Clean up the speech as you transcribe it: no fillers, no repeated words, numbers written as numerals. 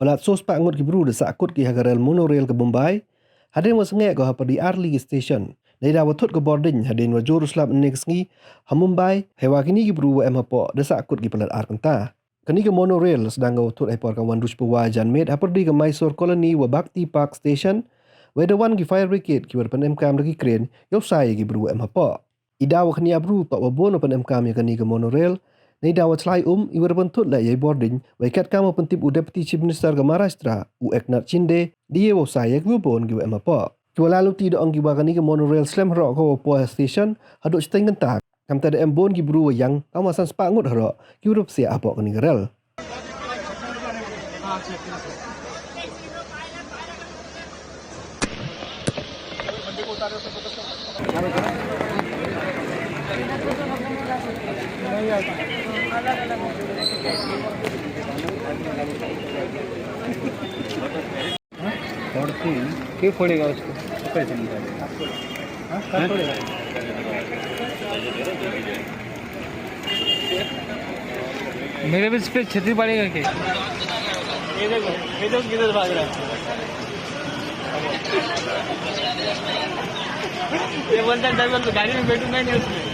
Pelat sos pak ngut ki bru de Sahkut ki hagarel Monorail ke Mumbai. Hadin was ngek ko hapa di Arli station. Nei da watut ke boarding hadin wa jurus lab next ngi ha Mumbai hewa kini ki bru wa em hapoh de Sahkut ki pelat ar kenta. Kini ke Monorail sedang watut epor kawan dus pewajan med hapa di ke Mysore Colony wa Bhakti Park station. Weda wan ki fire brigade ki pen MKM lagi kren yo sai ki bru em hapoh. Ida wa kini abru tok wa bon pen MKM ya kini ke Monorail. Nei dawa celai iwer bentut la yai boarding wa ikat kamu pentip u deputy chief minister ke Maharashtra u Eknath Shinde dia wa saya ke bon ki em hapoh. Kau lalu tidak anggi bagani ke Monorail slam rock ko po station haduk seteng gentak kam tada embon ki bru yang kawasan sepangut harok ki urup sia apa kani rel. क्यों फोड़ेगा उसको कैसे निकालेगा? मेरे भी इस पे छतरी पड़ेगा क्या? ये देखो किधर भाग रहा है? ये बोलता है ड्राइवर तो गाड़ी में बैठूंगा नहीं उसमें।